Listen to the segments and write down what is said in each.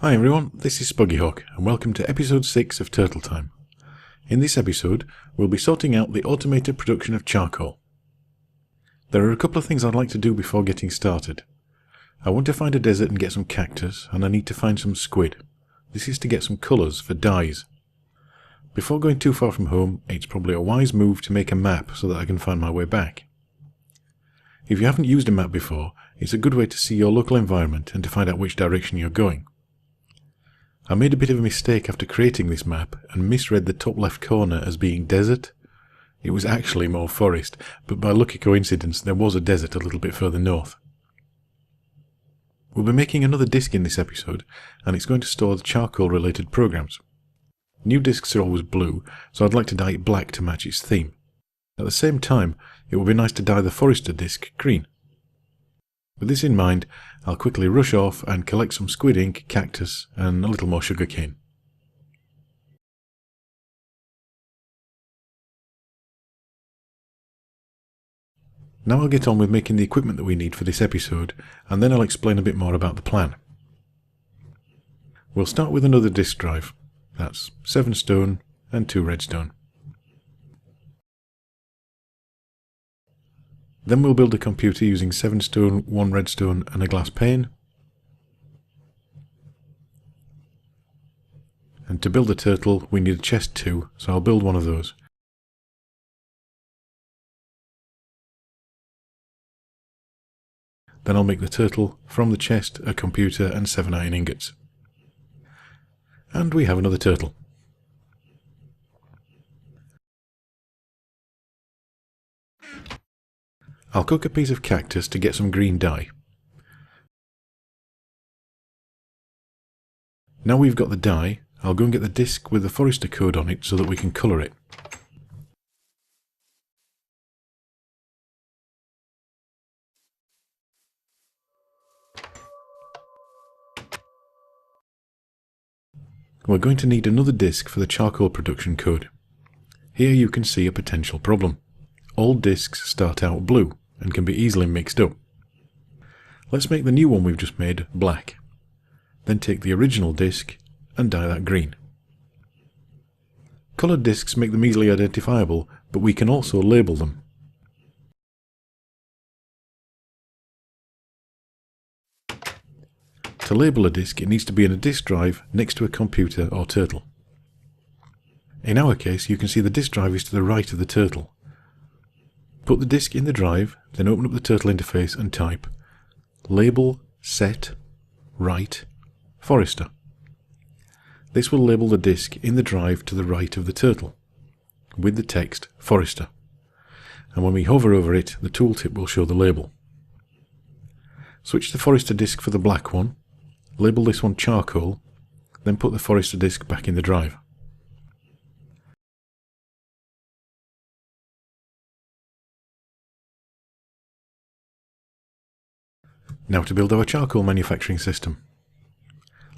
Hi everyone, this is Spuggyhawk and welcome to episode 6 of Turtle Time. In this episode, we'll be sorting out the automated production of charcoal. There are a couple of things I'd like to do before getting started. I want to find a desert and get some cactus, and I need to find some squid. This is to get some colours for dyes. Before going too far from home, it's probably a wise move to make a map so that I can find my way back. If you haven't used a map before, it's a good way to see your local environment and to find out which direction you're going. I made a bit of a mistake after creating this map and misread the top left corner as being desert. It was actually more forest, but by lucky coincidence there was a desert a little bit further north. We'll be making another disk in this episode, and it's going to store the charcoal related programs. New disks are always blue, so I'd like to dye it black to match its theme. At the same time, it would be nice to dye the Forester disk green. With this in mind, I'll quickly rush off and collect some squid ink, cactus, and a little more sugarcane. Now I'll get on with making the equipment that we need for this episode, and then I'll explain a bit more about the plan. We'll start with another disk drive. That's 7 stone and 2 redstone. Then we'll build a computer using 7 stone, 1 redstone and a glass pane. And to build a turtle we need a chest too, so I'll build one of those. Then I'll make the turtle, from the chest, a computer and 7 iron ingots. And we have another turtle. I'll cook a piece of cactus to get some green dye. Now we've got the dye, I'll go and get the disc with the Forester code on it so that we can colour it. We're going to need another disc for the charcoal production code. Here you can see a potential problem. All discs start out blue and can be easily mixed up. Let's make the new one we've just made black. Then take the original disc and dye that green. Coloured discs make them easily identifiable, but we can also label them. To label a disc, it needs to be in a disk drive next to a computer or turtle. In our case, you can see the disk drive is to the right of the turtle. Put the disk in the drive, then open up the turtle interface and type label set right Forester. This will label the disk in the drive to the right of the turtle, with the text Forester. And when we hover over it, the tooltip will show the label. Switch the Forester disk for the black one, label this one charcoal, then put the Forester disk back in the drive. Now to build our charcoal manufacturing system.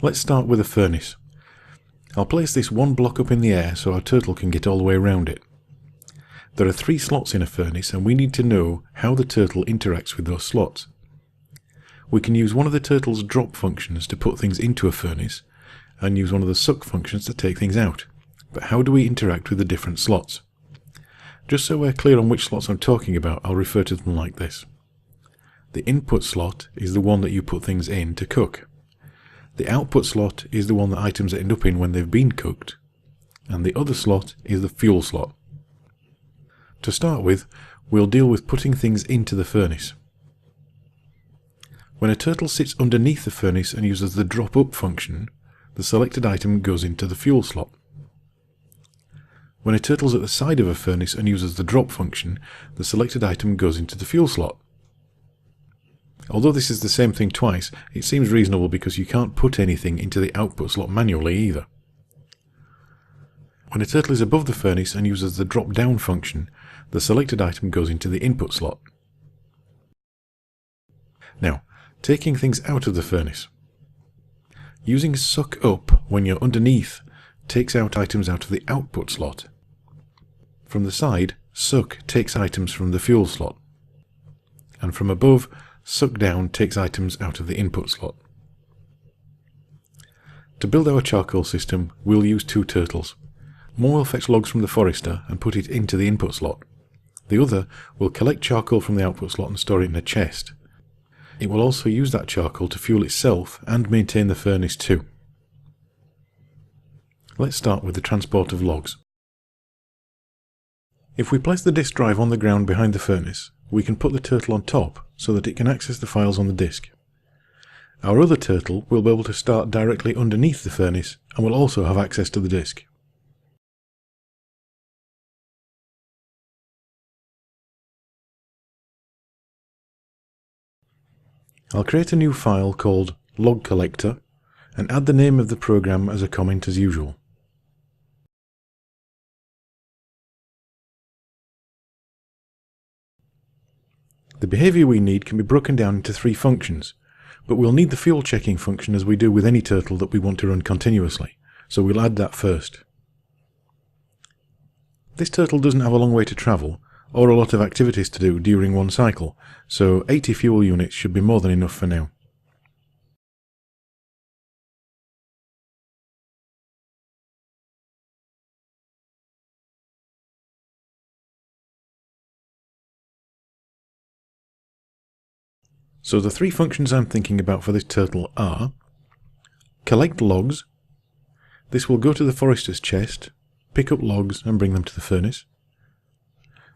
Let's start with a furnace. I'll place this one block up in the air so our turtle can get all the way around it. There are 3 slots in a furnace and we need to know how the turtle interacts with those slots. We can use one of the turtle's drop functions to put things into a furnace and use one of the suck functions to take things out. But how do we interact with the different slots? Just so we're clear on which slots I'm talking about, I'll refer to them like this. The input slot is the one that you put things in to cook. The output slot is the one that items end up in when they've been cooked. And the other slot is the fuel slot. To start with, we'll deal with putting things into the furnace. When a turtle sits underneath the furnace and uses the drop up function, the selected item goes into the fuel slot. When a turtle's at the side of a furnace and uses the drop function, the selected item goes into the fuel slot. Although this is the same thing twice, it seems reasonable because you can't put anything into the output slot manually either. When a turtle is above the furnace and uses the drop down function, the selected item goes into the input slot. Now, taking things out of the furnace. Using suck up when you're underneath takes out items out of the output slot. From the side, suck takes items from the fuel slot. And from above, suck down takes items out of the input slot. To build our charcoal system, we'll use two turtles. One will fetch logs from the forester and put it into the input slot. The other will collect charcoal from the output slot and store it in a chest. It will also use that charcoal to fuel itself and maintain the furnace too. Let's start with the transport of logs. If we place the disk drive on the ground behind the furnace, we can put the turtle on top so that it can access the files on the disk. Our other turtle will be able to start directly underneath the furnace and will also have access to the disk. I'll create a new file called log collector and add the name of the program as a comment as usual. The behavior we need can be broken down into three functions, but we'll need the fuel checking function as we do with any turtle that we want to run continuously, so we'll add that first. This turtle doesn't have a long way to travel, or a lot of activities to do during one cycle, so 80 fuel units should be more than enough for now. So the three functions I'm thinking about for this turtle are: collect logs. This will go to the forester's chest, pick up logs and bring them to the furnace.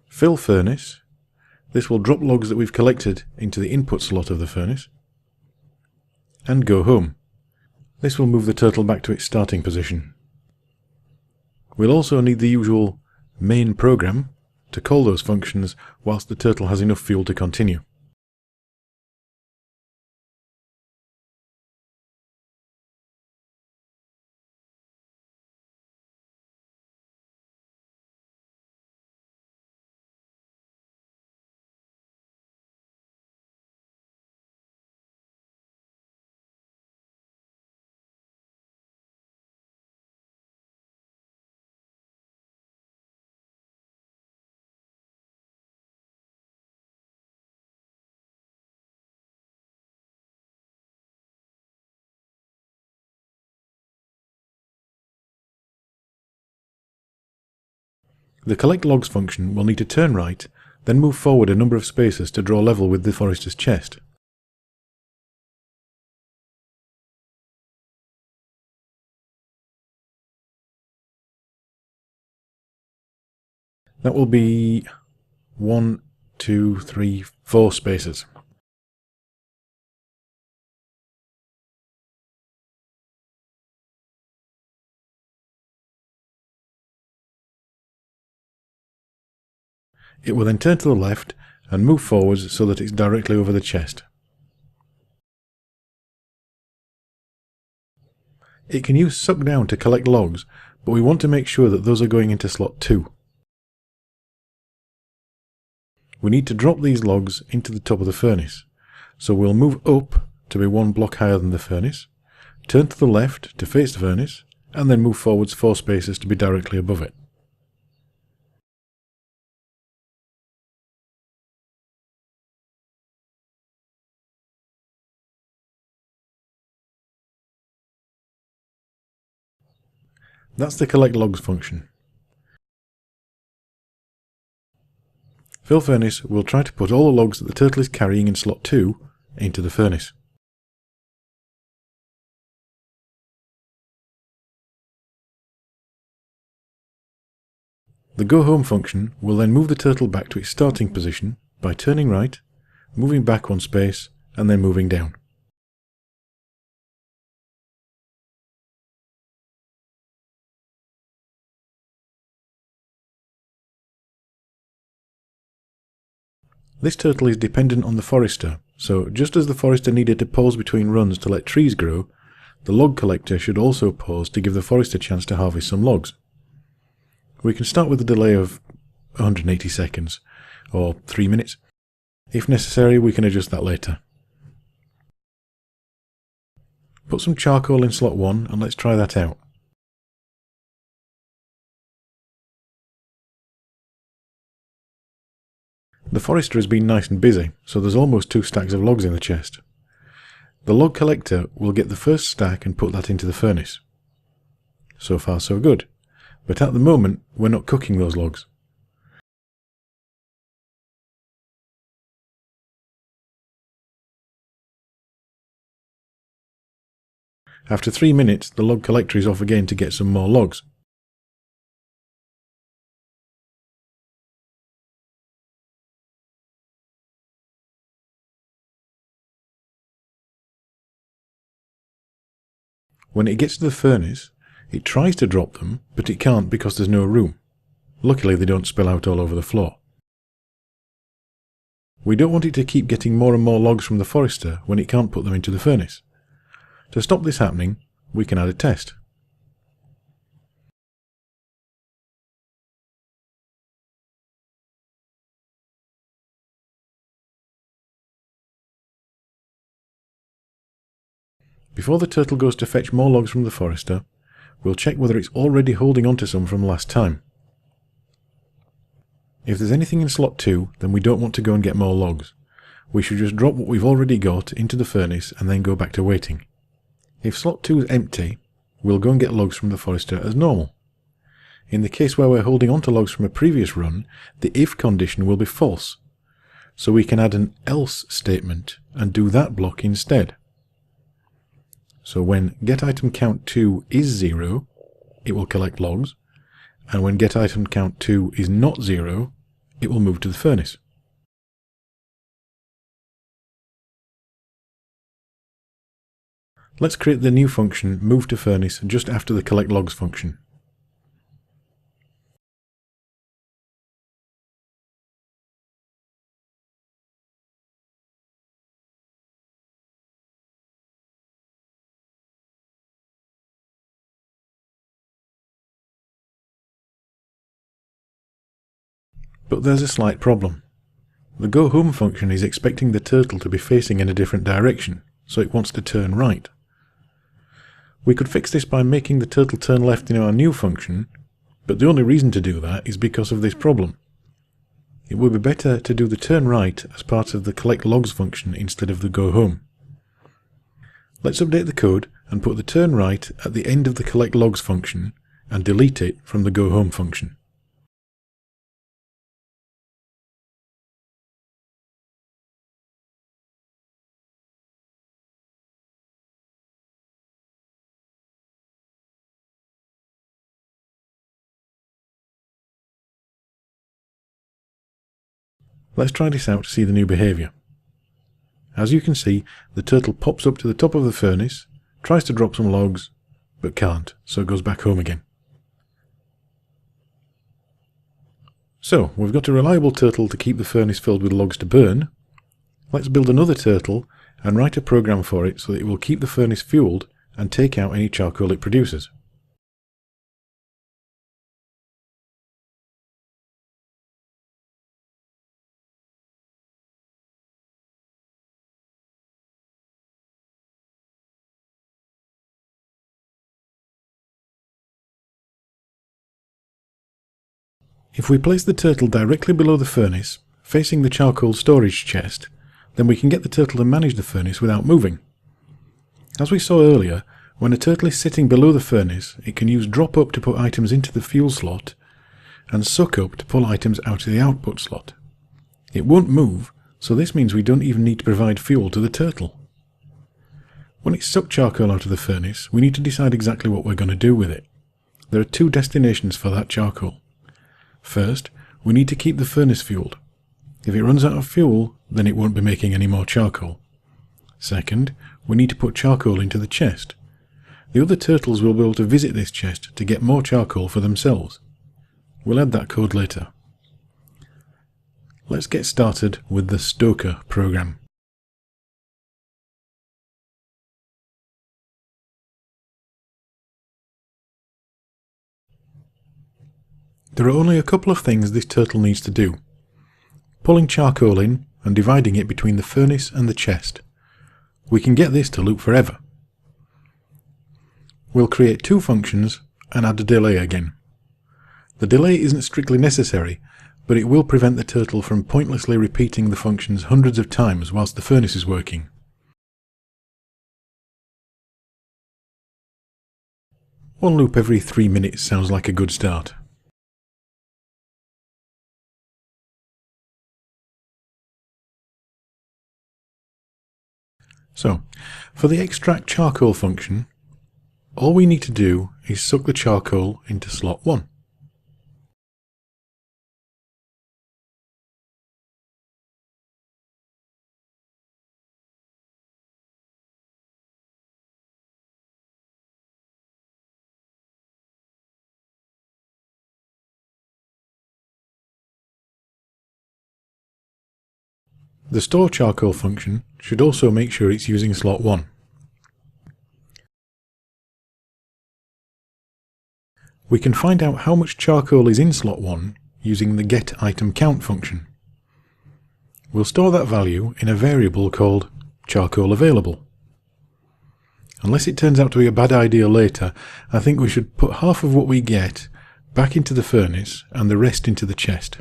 Fill furnace. This will drop logs that we've collected into the input slot of the furnace. And go home. This will move the turtle back to its starting position. We'll also need the usual main program to call those functions whilst the turtle has enough fuel to continue. The collect logs function will need to turn right, then move forward a number of spaces to draw level with the forester's chest. That will be 1, 2, 3, 4 spaces. It will then turn to the left and move forwards so that it's directly over the chest. It can use suck down to collect logs, but we want to make sure that those are going into slot 2. We need to drop these logs into the top of the furnace, so we'll move up to be 1 block higher than the furnace, turn to the left to face the furnace, and then move forwards 4 spaces to be directly above it. That's the collect logs function. Fill furnace will try to put all the logs that the turtle is carrying in slot 2 into the furnace. The go home function will then move the turtle back to its starting position by turning right, moving back 1 space, and then moving down. This turtle is dependent on the forester, so just as the forester needed to pause between runs to let trees grow, the log collector should also pause to give the forester a chance to harvest some logs. We can start with a delay of 180 seconds, or 3 minutes. If necessary, we can adjust that later. Put some charcoal in slot 1 and let's try that out. The forester has been nice and busy, so there's almost 2 stacks of logs in the chest. The log collector will get the first stack and put that into the furnace. So far so good, but at the moment we're not cooking those logs. After 3 minutes, the log collector is off again to get some more logs. When it gets to the furnace, it tries to drop them, but it can't because there's no room. Luckily they don't spill out all over the floor. We don't want it to keep getting more and more logs from the forester when it can't put them into the furnace. To stop this happening, we can add a test. Before the turtle goes to fetch more logs from the forester, we'll check whether it's already holding onto some from last time. If there's anything in slot 2, then we don't want to go and get more logs. We should just drop what we've already got into the furnace and then go back to waiting. If slot 2 is empty, we'll go and get logs from the forester as normal. In the case where we're holding onto logs from a previous run, the if condition will be false, so we can add an else statement and do that block instead. So when getItemCount2 is 0, it will collect logs, and when getItemCount2 is not 0, it will move to the furnace. Let's create the new function moveToFurnace just after the collectLogs function. But there's a slight problem. The goHome function is expecting the turtle to be facing in a different direction, so it wants to turn right. We could fix this by making the turtle turn left in our new function, but the only reason to do that is because of this problem. It would be better to do the turn right as part of the collectLogs function instead of the goHome. Let's update the code and put the turn right at the end of the collectLogs function and delete it from the goHome function. Let's try this out to see the new behaviour. As you can see, the turtle pops up to the top of the furnace, tries to drop some logs, but can't, so it goes back home again. So, we've got a reliable turtle to keep the furnace filled with logs to burn. Let's build another turtle and write a program for it so that it will keep the furnace fueled and take out any charcoal it produces. If we place the turtle directly below the furnace, facing the charcoal storage chest, then we can get the turtle to manage the furnace without moving. As we saw earlier, when a turtle is sitting below the furnace, it can use drop up to put items into the fuel slot, and suck up to pull items out of the output slot. It won't move, so this means we don't even need to provide fuel to the turtle. When it's sucked charcoal out of the furnace, we need to decide exactly what we're going to do with it. There are two destinations for that charcoal. First, we need to keep the furnace fueled. If it runs out of fuel, then it won't be making any more charcoal. Second, we need to put charcoal into the chest. The other turtles will be able to visit this chest to get more charcoal for themselves. We'll add that code later. Let's get started with the Stoker program. There are only a couple of things this turtle needs to do. Pulling charcoal in and dividing it between the furnace and the chest. We can get this to loop forever. We'll create two functions and add a delay again. The delay isn't strictly necessary, but it will prevent the turtle from pointlessly repeating the functions hundreds of times whilst the furnace is working. One loop every 3 minutes sounds like a good start. So, for the extract charcoal function, all we need to do is suck the charcoal into slot 1. The store charcoal function should also make sure it's using slot 1. We can find out how much charcoal is in slot 1 using the getItemCount function. We'll store that value in a variable called charcoalAvailable. Unless it turns out to be a bad idea later, I think we should put half of what we get back into the furnace and the rest into the chest.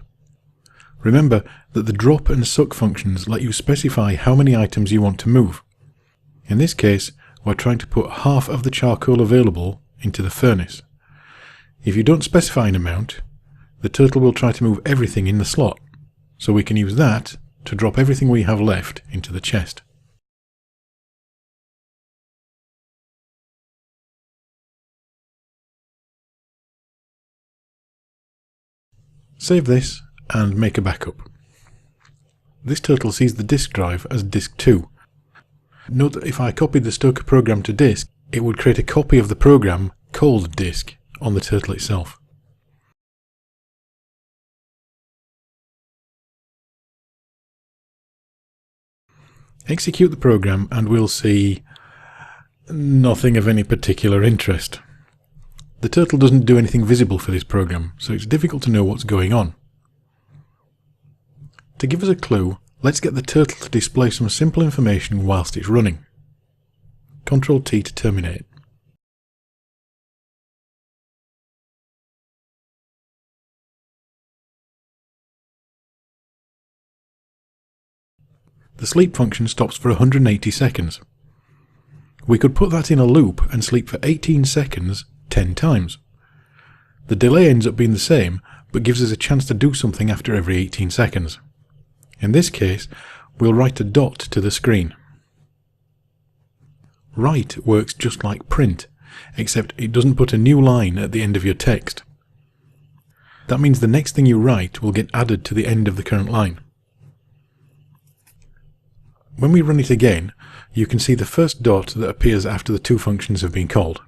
Remember that the drop and suck functions let you specify how many items you want to move. In this case, we're trying to put half of the charcoal available into the furnace. If you don't specify an amount, the turtle will try to move everything in the slot, so we can use that to drop everything we have left into the chest. Save this and make a backup. This turtle sees the disk drive as disk 2. Note that if I copied the Stoker program to disk, it would create a copy of the program called disk on the turtle itself. Execute the program and we'll see nothing of any particular interest. The turtle doesn't do anything visible for this program, so it's difficult to know what's going on. To give us a clue, let's get the turtle to display some simple information whilst it's running. Ctrl-T to terminate. The sleep function stops for 180 seconds. We could put that in a loop and sleep for 18 seconds 10 times. The delay ends up being the same, but gives us a chance to do something after every 18 seconds. In this case, we'll write a dot to the screen. Write works just like print, except it doesn't put a new line at the end of your text. That means the next thing you write will get added to the end of the current line. When we run it again, you can see the first dot that appears after the two functions have been called.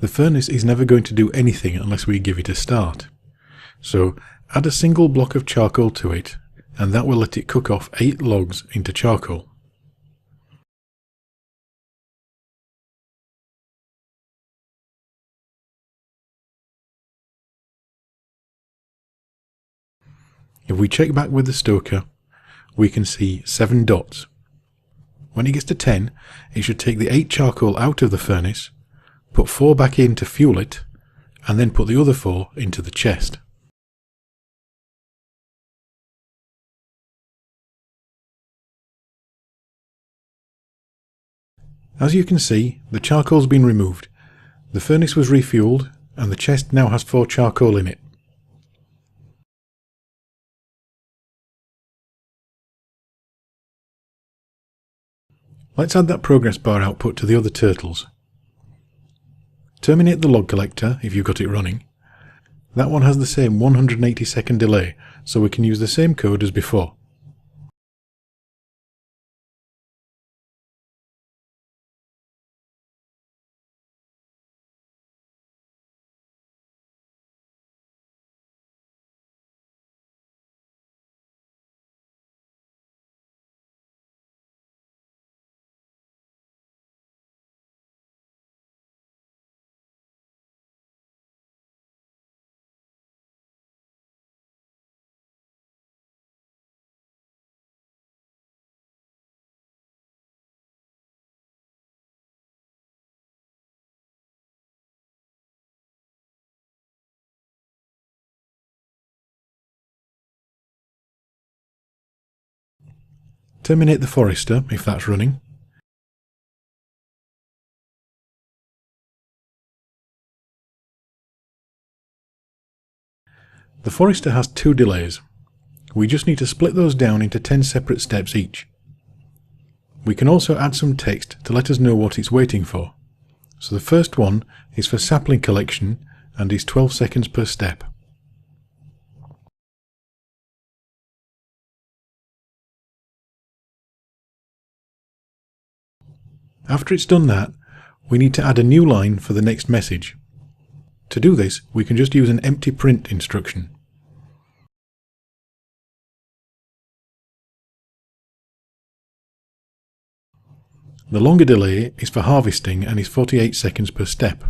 The furnace is never going to do anything unless we give it a start. So add a single block of charcoal to it, and that will let it cook off 8 logs into charcoal. If we check back with the stoker, we can see 7 dots. When it gets to 10, it should take the 8 charcoal out of the furnace, put 4 back in to fuel it, and then put the other 4 into the chest. As you can see, the charcoal's been removed, the furnace was refueled, and the chest now has 4 charcoal in it. Let's add that progress bar output to the other turtles. Terminate the log collector if you've got it running. That one has the same 180-second delay, so we can use the same code as before. Terminate the Forester if that's running. The Forester has 2 delays. We just need to split those down into 10 separate steps each. We can also add some text to let us know what it's waiting for. So the first one is for sapling collection and is 12 seconds per step. After it's done that, we need to add a new line for the next message. To do this, we can just use an empty print instruction. The longer delay is for harvesting and is 48 seconds per step.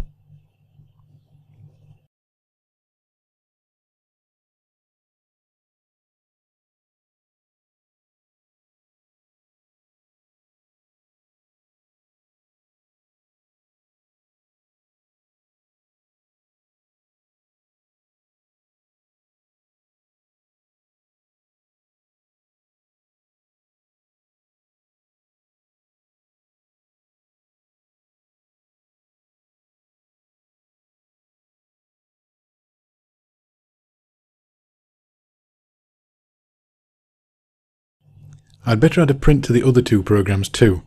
I'd better add a print to the other 2 programs too.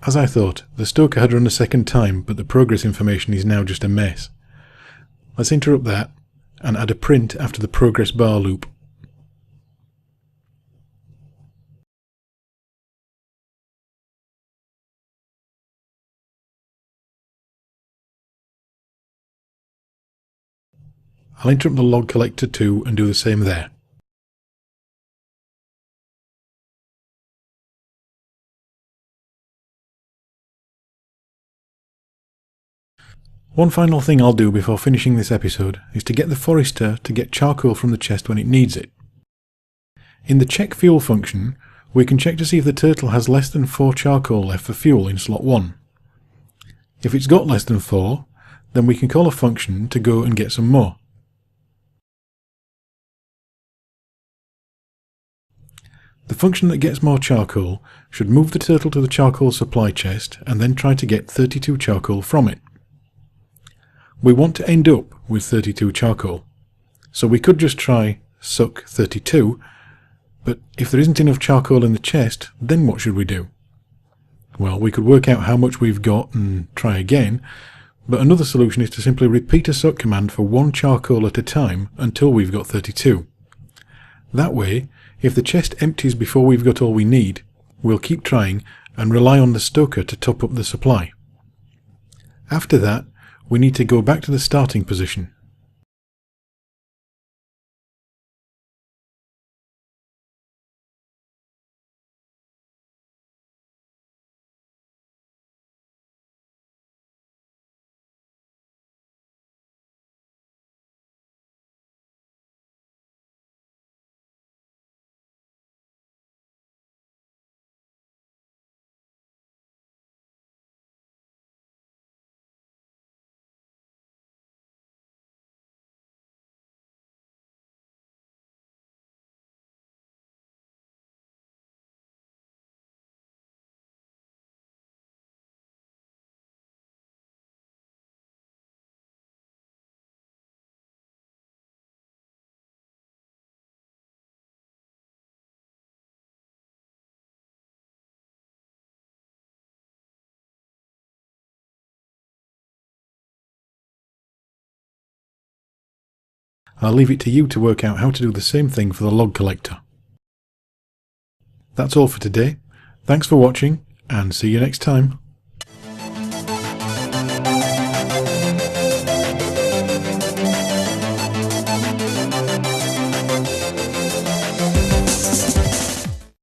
As I thought, the stoker had run a second time, but the progress information is now just a mess. Let's interrupt that and add a print after the progress bar loop. I'll interrupt the log collector too and do the same there. One final thing I'll do before finishing this episode is to get the Forester to get charcoal from the chest when it needs it. In the check fuel function, we can check to see if the turtle has less than 4 charcoal left for fuel in slot 1. If it's got less than 4, then we can call a function to go and get some more. The function that gets more charcoal should move the turtle to the charcoal supply chest and then try to get 32 charcoal from it. We want to end up with 32 charcoal, so we could just try suck 32, but if there isn't enough charcoal in the chest, then what should we do? Well, we could work out how much we've got and try again, but another solution is to simply repeat a suck command for 1 charcoal at a time until we've got 32. That way, if the chest empties before we've got all we need, we'll keep trying and rely on the stoker to top up the supply. After that, we need to go back to the starting position. I'll leave it to you to work out how to do the same thing for the log collector. That's all for today. Thanks for watching, and see you next time.